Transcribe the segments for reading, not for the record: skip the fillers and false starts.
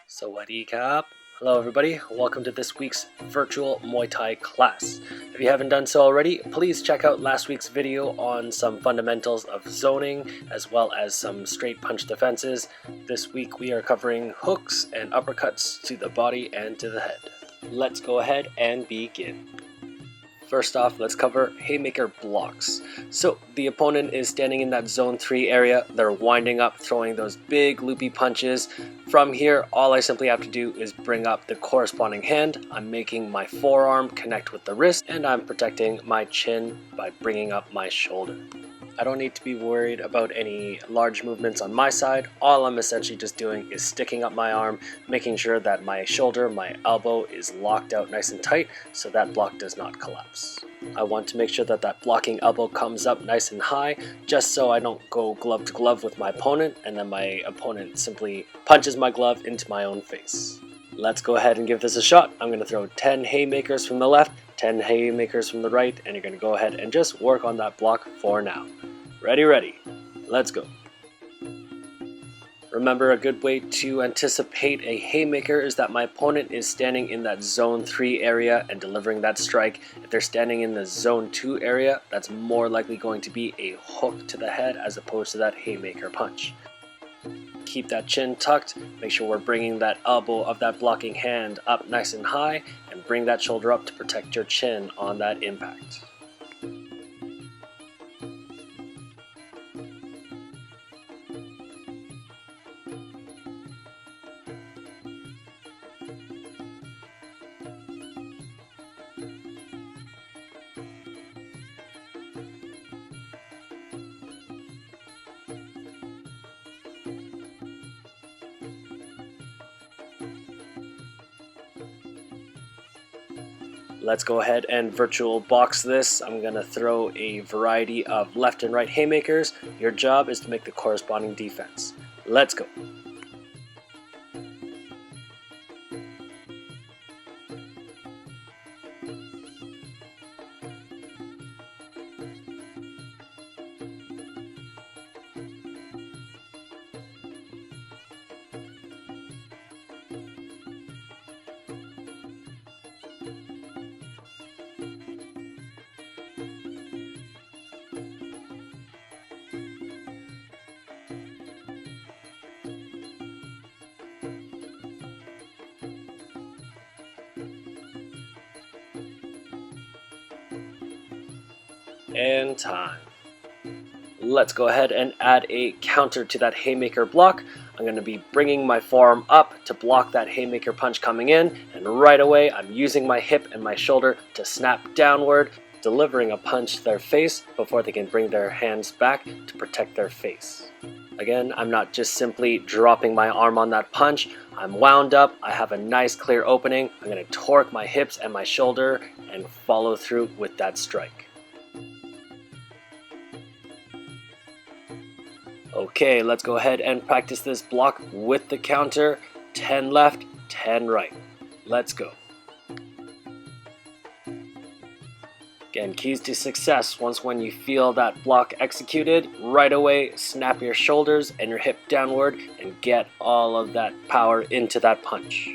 Sawadee Kap. Hello everybody, welcome to this week's virtual Muay Thai class. If you haven't done so already, please check out last week's video on some fundamentals of zoning as well as some straight punch defenses. This week we are covering hooks and uppercuts to the body and to the head. Let's go ahead and begin. First off, let's cover haymaker blocks. So the opponent is standing in that zone 3 area. They're winding up, throwing those big loopy punches. From here, all I simply have to do is bring up the corresponding hand. I'm making my forearm connect with the wrist, and I'm protecting my chin by bringing up my shoulder. I don't need to be worried about any large movements on my side. All I'm essentially just doing is sticking up my arm, making sure that my shoulder, my elbow is locked out nice and tight so that block does not collapse. I want to make sure that that blocking elbow comes up nice and high just so I don't go glove to glove with my opponent and then my opponent simply punches my glove into my own face. Let's go ahead and give this a shot. I'm going to throw 10 haymakers from the left, 10 haymakers from the right, and you're going to go ahead and just work on that block for now. Ready, let's go. Remember, a good way to anticipate a haymaker is that my opponent is standing in that zone 3 area and delivering that strike. If they're standing in the zone 2 area, that's more likely going to be a hook to the head as opposed to that haymaker punch. Keep that chin tucked, make sure we're bringing that elbow of that blocking hand up nice and high, and bring that shoulder up to protect your chin on that impact. Let's go ahead and virtual box this. I'm going to throw a variety of left and right haymakers. Your job is to make the corresponding defense. Let's go. And time. Let's go ahead and add a counter to that haymaker block. I'm going to be bringing my forearm up to block that haymaker punch coming in, and right away I'm using my hip and my shoulder to snap downward, delivering a punch to their face before they can bring their hands back to protect their face. Again, I'm not just simply dropping my arm on that punch. I'm wound up, I have a nice clear opening. I'm going to torque my hips and my shoulder and follow through with that strike. Okay, let's go ahead and practice this block with the counter. 10 left, 10 right. Let's go. Again, keys to success. When you feel that block executed, right away snap your shoulders and your hip downward and get all of that power into that punch.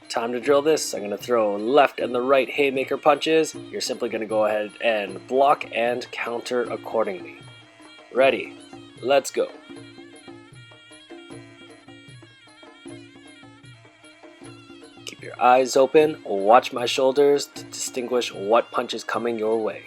Time to drill this. I'm going to throw left and the right haymaker punches. You're simply going to go ahead and block and counter accordingly. Ready, let's go. Keep your eyes open, watch my shoulders to distinguish what punch is coming your way.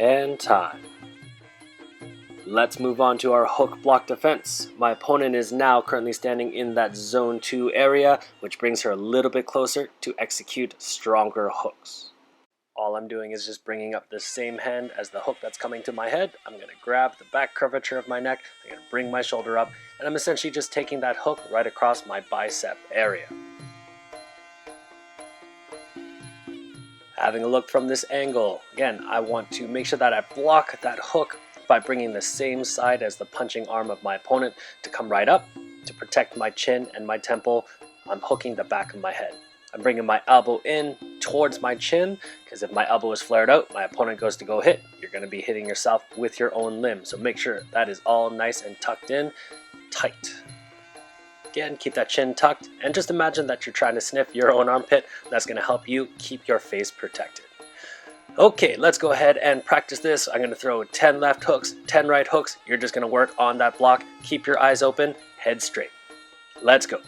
And time. Let's move on to our hook block defense. My opponent is now currently standing in that zone 2 area, which brings her a little bit closer to execute stronger hooks. All I'm doing is just bringing up the same hand as the hook that's coming to my head. I'm going to grab the back curvature of my neck, I'm going to bring my shoulder up, and I'm essentially just taking that hook right across my bicep area. Having a look from this angle, again, I want to make sure that I block that hook by bringing the same side as the punching arm of my opponent to come right up. To protect my chin and my temple, I'm hooking the back of my head. I'm bringing my elbow in towards my chin, because if my elbow is flared out, my opponent goes to go hit. You're going to be hitting yourself with your own limb. So make sure that is all nice and tucked in, tight. Again, keep that chin tucked, and just imagine that you're trying to sniff your own armpit. That's going to help you keep your face protected. Okay, let's go ahead and practice this. I'm going to throw 10 left hooks, 10 right hooks. You're just going to work on that block. Keep your eyes open, head straight. Let's go.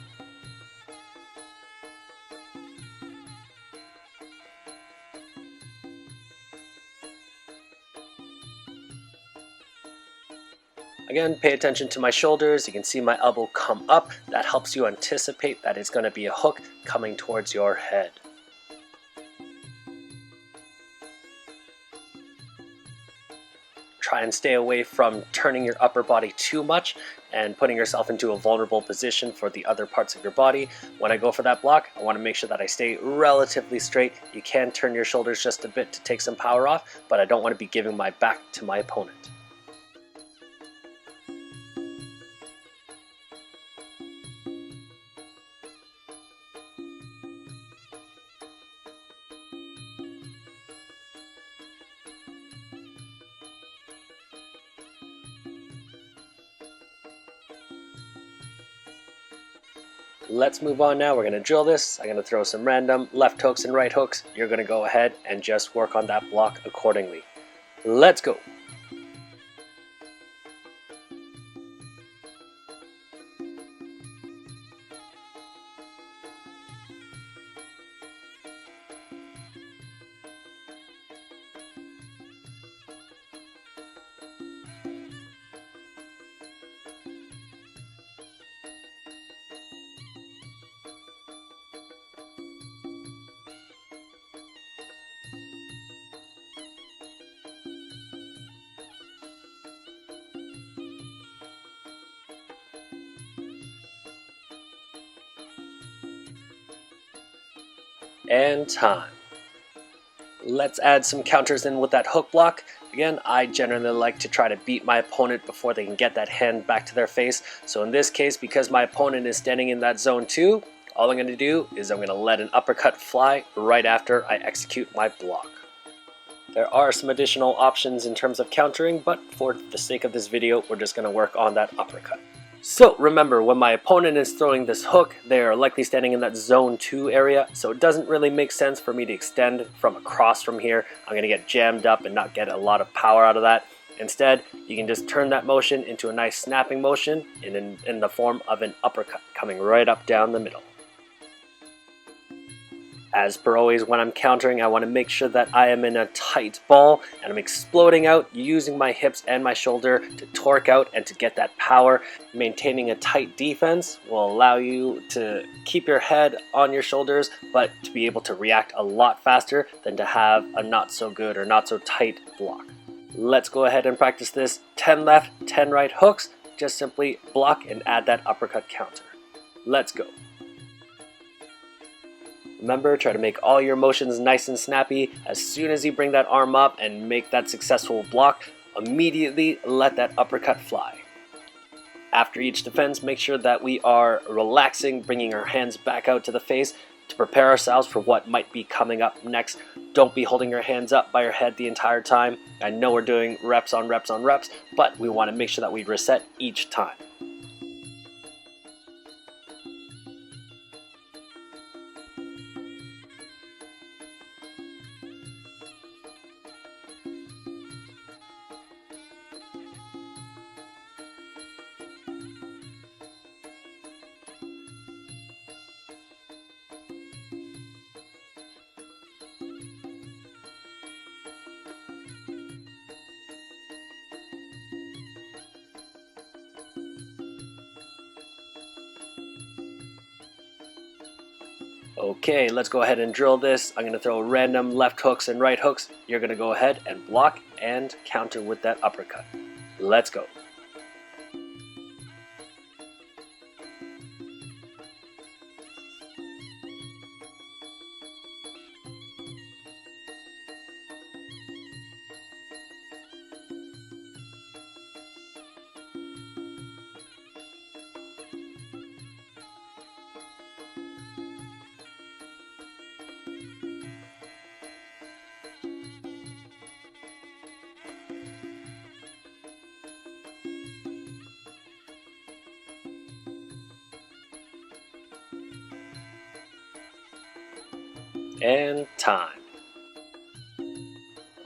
Again, pay attention to my shoulders. You can see my elbow come up. That helps you anticipate that it's going to be a hook coming towards your head. Try and stay away from turning your upper body too much and putting yourself into a vulnerable position for the other parts of your body. When I go for that block, I want to make sure that I stay relatively straight. You can turn your shoulders just a bit to take some power off, but I don't want to be giving my back to my opponent. Let's move on now. We're going to drill this. I'm going to throw some random left hooks and right hooks. You're going to go ahead and just work on that block accordingly. Let's go. And time. Let's add some counters in with that hook block. Again, I generally like to try to beat my opponent before they can get that hand back to their face. So in this case, because my opponent is standing in that zone 2, all I'm going to do is I'm going to let an uppercut fly right after I execute my block. There are some additional options in terms of countering, but for the sake of this video, we're just going to work on that uppercut. So remember, when my opponent is throwing this hook, they are likely standing in that zone 2 area, so it doesn't really make sense for me to extend from across from here. I'm going to get jammed up and not get a lot of power out of that. Instead, you can just turn that motion into a nice snapping motion in the form of an uppercut coming right up down the middle. As per always, when I'm countering, I want to make sure that I am in a tight ball and I'm exploding out using my hips and my shoulder to torque out and to get that power. Maintaining a tight defense will allow you to keep your head on your shoulders, but to be able to react a lot faster than to have a not so good or not so tight block. Let's go ahead and practice this. 10 left, 10 right hooks. Just simply block and add that uppercut counter. Let's go. Remember, try to make all your motions nice and snappy. As soon as you bring that arm up and make that successful block, immediately let that uppercut fly. After each defense, make sure that we are relaxing, bringing our hands back out to the face to prepare ourselves for what might be coming up next. Don't be holding your hands up by your head the entire time. I know we're doing reps on reps on reps, but we want to make sure that we reset each time. Okay, let's go ahead and drill this. I'm going to throw random left hooks and right hooks. You're going to go ahead and block and counter with that uppercut. Let's go. And time.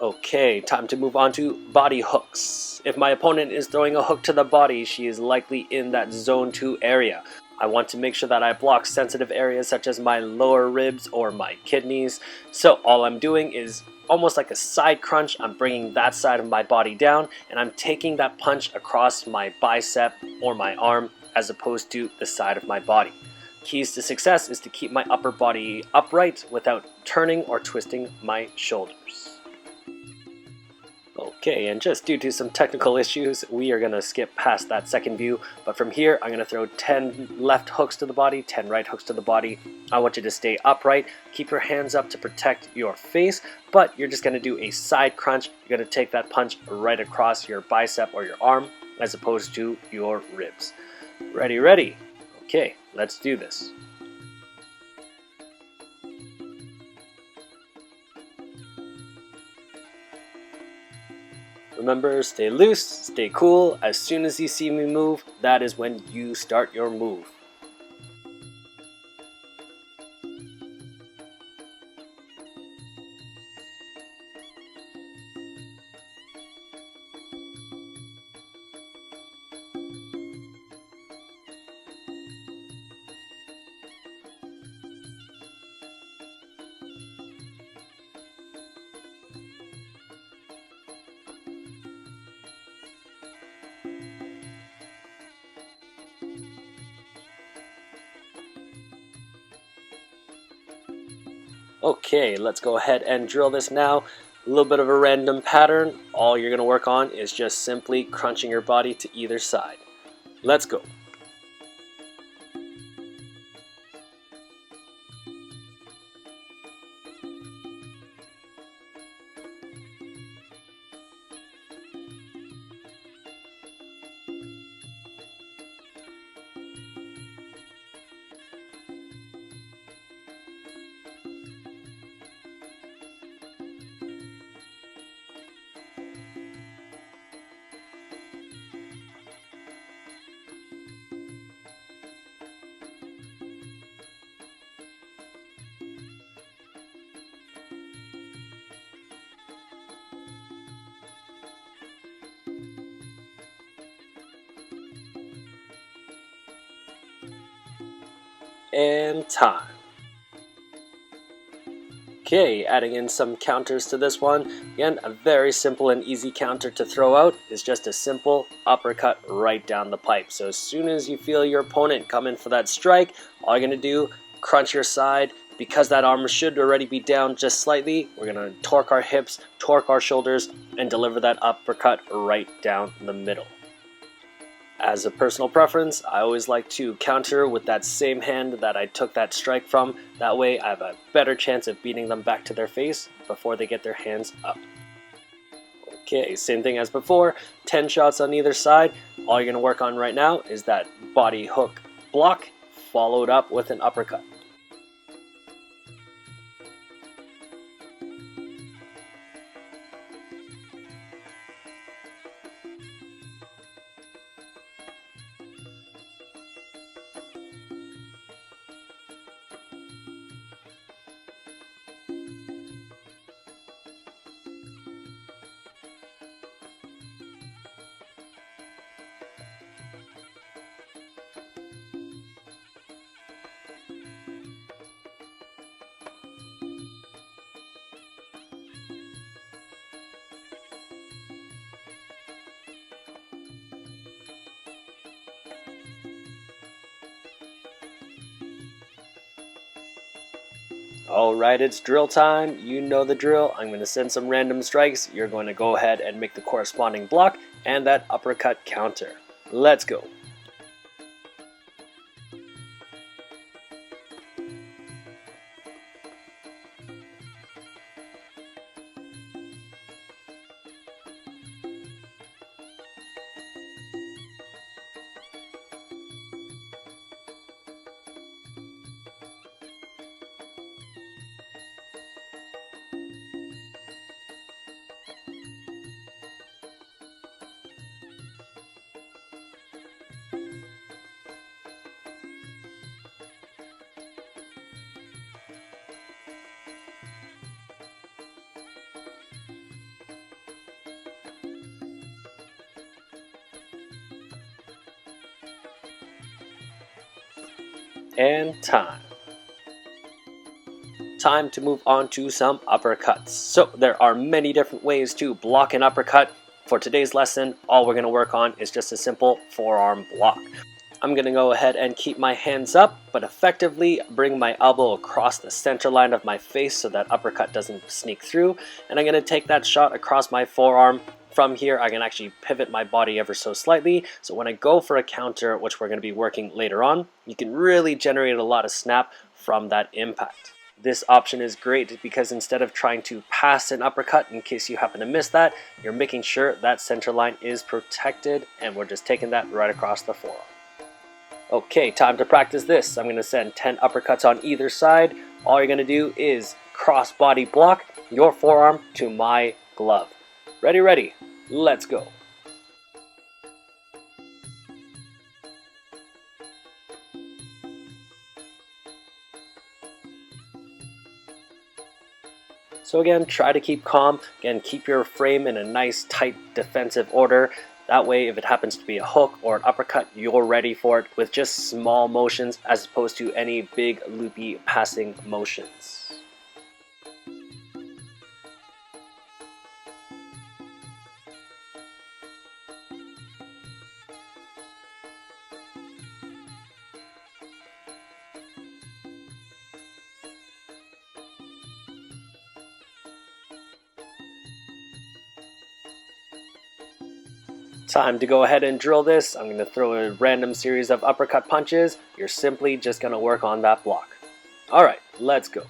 Okay, time to move on to body hooks. If my opponent is throwing a hook to the body, she is likely in that zone 2 area. I want to make sure that I block sensitive areas such as my lower ribs or my kidneys. So all I'm doing is almost like a side crunch. I'm bringing that side of my body down and I'm taking that punch across my bicep or my arm as opposed to the side of my body. Keys to success is to keep my upper body upright without turning or twisting my shoulders. Okay, and just due to some technical issues, we are going to skip past that second view. But from here, I'm going to throw 10 left hooks to the body, 10 right hooks to the body. I want you to stay upright. Keep your hands up to protect your face, but you're just going to do a side crunch. You're going to take that punch right across your bicep or your arm as opposed to your ribs. Ready, ready? Okay, let's do this. Remember, stay loose, stay cool. As soon as you see me move, that is when you start your move. Okay, let's go ahead and drill this now. A little bit of a random pattern. All you're going to work on is just simply crunching your body to either side. Let's go. And time. Okay, adding in some counters to this one. Again, a very simple and easy counter to throw out is just a simple uppercut right down the pipe. So as soon as you feel your opponent come in for that strike, all you're going to do, crunch your side. Because that arm should already be down just slightly, we're going to torque our hips, torque our shoulders, and deliver that uppercut right down the middle. As a personal preference, I always like to counter with that same hand that I took that strike from. That way I have a better chance of beating them back to their face before they get their hands up. Okay, same thing as before, 10 shots on either side. All you're going to work on right now is that body hook block followed up with an uppercut. Alright, it's drill time. You know the drill. I'm going to send some random strikes. You're going to go ahead and make the corresponding block and that uppercut counter. Let's go. And time. Time to move on to some uppercuts. So there are many different ways to block an uppercut. For today's lesson, all we're going to work on is just a simple forearm block. I'm going to go ahead and keep my hands up, but effectively bring my elbow across the center line of my face so that uppercut doesn't sneak through. And I'm going to take that shot across my forearm. From here, I can actually pivot my body ever so slightly. So when I go for a counter, which we're going to be working later on, you can really generate a lot of snap from that impact. This option is great because instead of trying to pass an uppercut in case you happen to miss that, you're making sure that center line is protected, and we're just taking that right across the forearm. Okay, time to practice this. I'm going to send 10 uppercuts on either side. All you're going to do is cross body block your forearm to my glove. Ready, ready, let's go. So again, try to keep calm. Again, keep your frame in a nice, tight defensive order. That way, if it happens to be a hook or an uppercut, you're ready for it with just small motions as opposed to any big, loopy passing motions. Time to go ahead and drill this. I'm going to throw a random series of uppercut punches. You're simply just going to work on that block. Alright, let's go.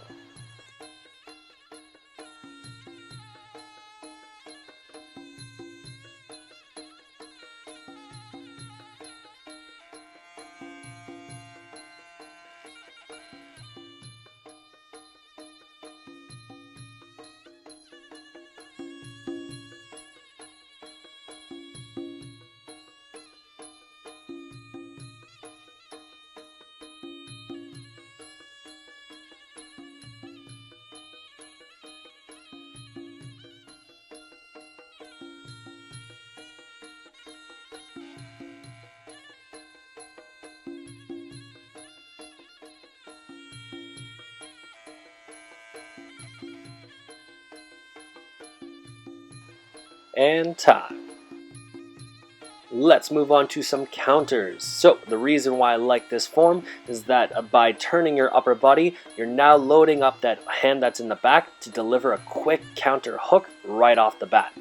And time. Let's move on to some counters. So the reason why I like this form is that by turning your upper body, you're now loading up that hand that's in the back to deliver a quick counter hook right off the bat.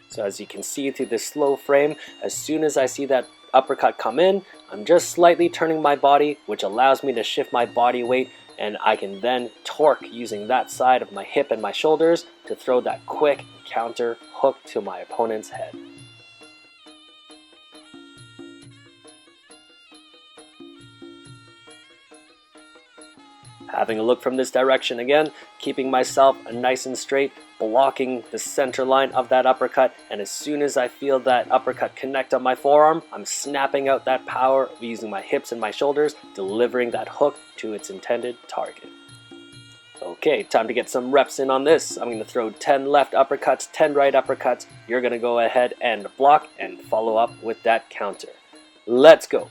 So as you can see through this slow frame, as soon as I see that uppercut come in, I'm just slightly turning my body, which allows me to shift my body weight, and I can then torque using that side of my hip and my shoulders to throw that quick counter hook to my opponent's head. Having a look from this direction again, keeping myself nice and straight, blocking the center line of that uppercut, and as soon as I feel that uppercut connect on my forearm, I'm snapping out that power using my hips and my shoulders, delivering that hook to its intended target. Okay, time to get some reps in on this. I'm going to throw 10 left uppercuts, 10 right uppercuts. You're going to go ahead and block and follow up with that counter. Let's go.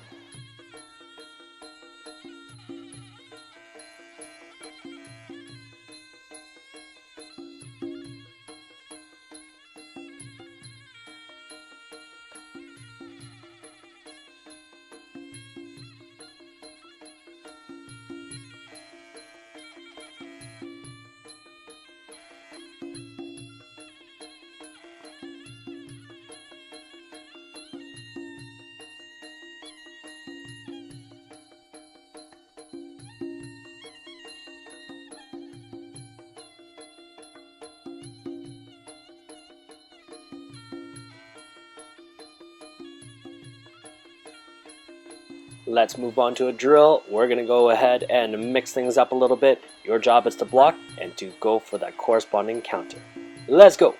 Let's move on to a drill. We're going to go ahead and mix things up a little bit. Your job is to block and to go for that corresponding counter. Let's go!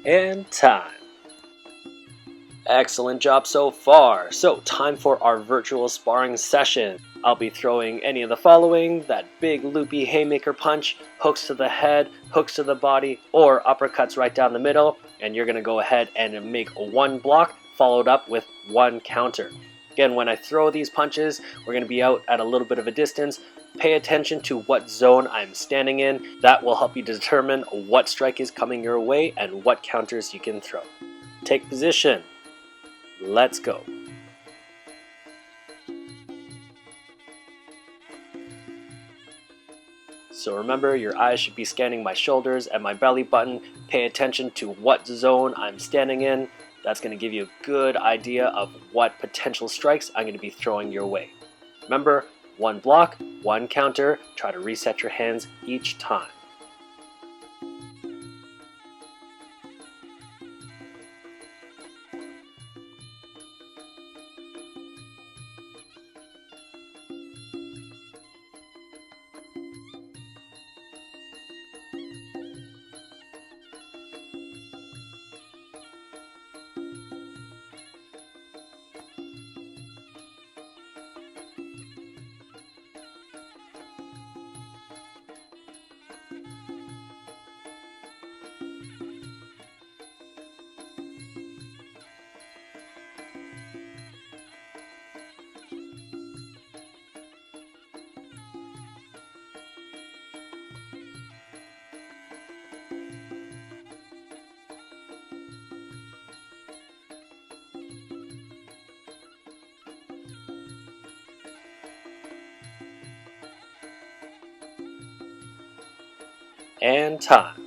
And time. Excellent job so far. So time for our virtual sparring session. I'll be throwing any of the following: that big loopy haymaker punch, hooks to the head, hooks to the body, or uppercuts right down the middle, and you're going to go ahead and make one block followed up with one counter. Again, when I throw these punches, we're going to be out at a little bit of a distance. Pay attention to what zone I'm standing in. That will help you determine what strike is coming your way and what counters you can throw. Take position. Let's go. So remember, your eyes should be scanning my shoulders and my belly button. Pay attention to what zone I'm standing in. That's going to give you a good idea of what potential strikes I'm going to be throwing your way. Remember, one block, one counter. Try to reset your hands each time. And time.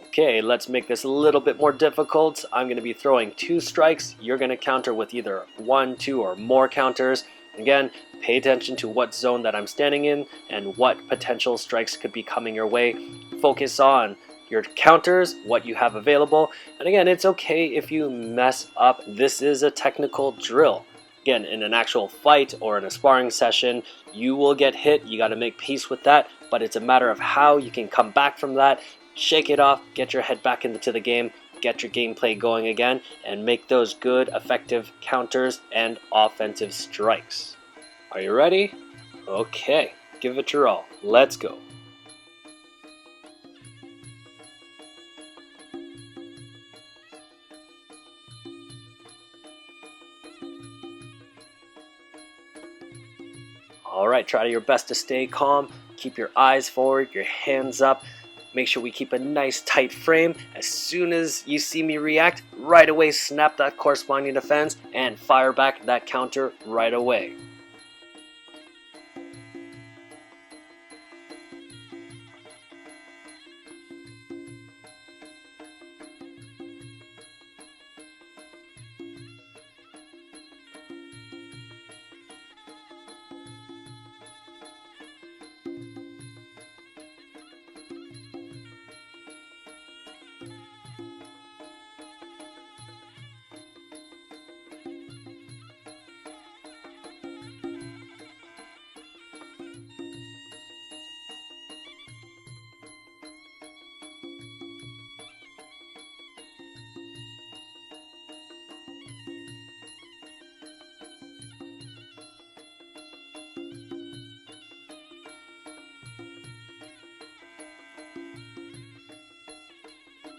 Okay, let's make this a little bit more difficult. I'm going to be throwing 2 strikes. You're going to counter with either 1, 2, or more counters. Again, pay attention to what zone that I'm standing in and what potential strikes could be coming your way. Focus on your counters, what you have available. And again, it's okay if you mess up. This is a technical drill. Again, in an actual fight or in a sparring session, you will get hit. You got to make peace with that. But it's a matter of how you can come back from that, shake it off, get your head back into the game, get your gameplay going again, and make those good, effective counters and offensive strikes. Are you ready? Okay, give it your all. Let's go. Alright, try your best to stay calm. Keep your eyes forward, your hands up. Make sure we keep a nice tight frame. As soon as you see me react, right away snap that corresponding defense and fire back that counter right away.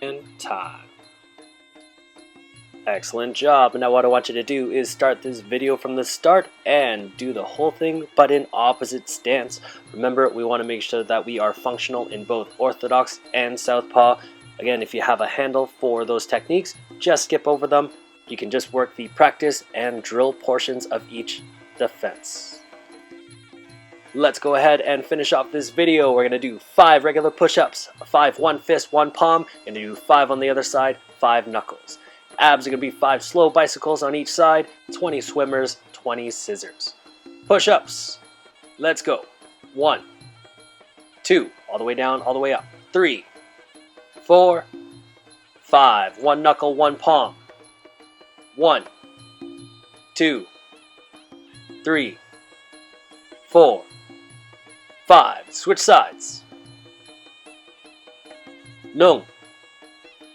And time. Excellent job. Now what I want you to do is start this video from the start and do the whole thing but in opposite stance. Remember, we want to make sure that we are functional in both orthodox and southpaw. Again, if you have a handle for those techniques, just skip over them. You can just work the practice and drill portions of each defense. Let's go ahead and finish off this video. We're going to do 5 regular push-ups, 5 one fist, one palm, and do 5 on the other side, 5 knuckles. Abs are going to be 5 slow bicycles on each side, 20 swimmers, 20 scissors. Push-ups. Let's go. 1, 2, all the way down, all the way up. 3, 4, 5. 1 knuckle, 1 palm. 1, 2, 3, 4, 5. Switch sides. Nung,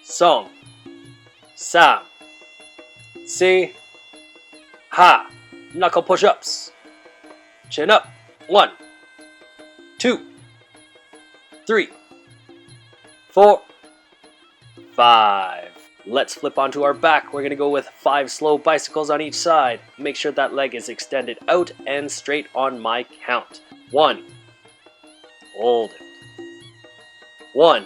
song, sam, si, ha. Knuckle push-ups. Chin up. 1, 2, 3, 4, 5. Let's flip onto our back. We're going to go with 5 slow bicycles on each side. Make sure that leg is extended out and straight on my count. 1. Hold it. 1.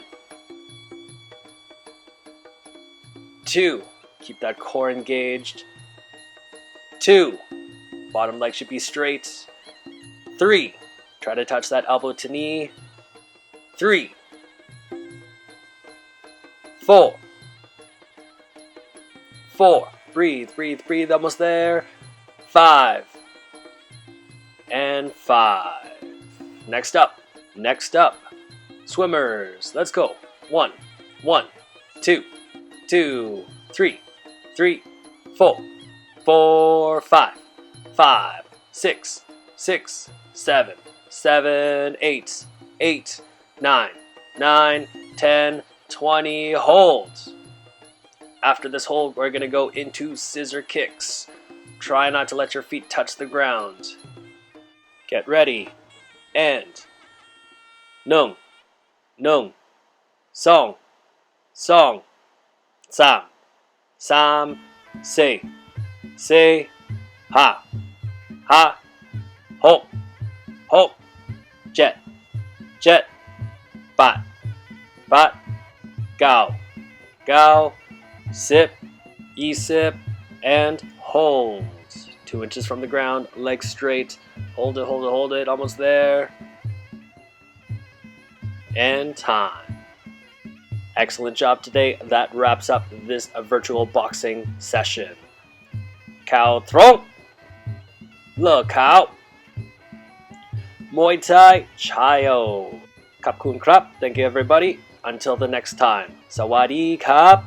2. Keep that core engaged. 2. Bottom leg should be straight. 3. Try to touch that elbow to knee. 3. 4. 4. Breathe, breathe, breathe. Almost there. 5. And 5. Next up. Next up. Swimmers. Let's go. 1, 1, 2, 2, 3, 3, 4, 4, 5, 5, 6, 6, 7, 7, 8, 8, 9, 9, 10, 20. Hold. After this hold, we're going to go into scissor kicks. Try not to let your feet touch the ground. Get ready. And nung, nung, song, song, sam, sam, say, ha, ha, ho, ho, jet, jet, bat, bat, gao, gao, sip, e-sip, and hold. 2 inches from the ground, legs straight. Hold it, hold it, hold it. Almost there. And time. Excellent job today. That wraps up this virtual boxing session. Cao Trong. Le Cao. Muay Thai Chayo. Kap Kun Krap. Thank you, everybody. Until the next time. Sawadee Kap.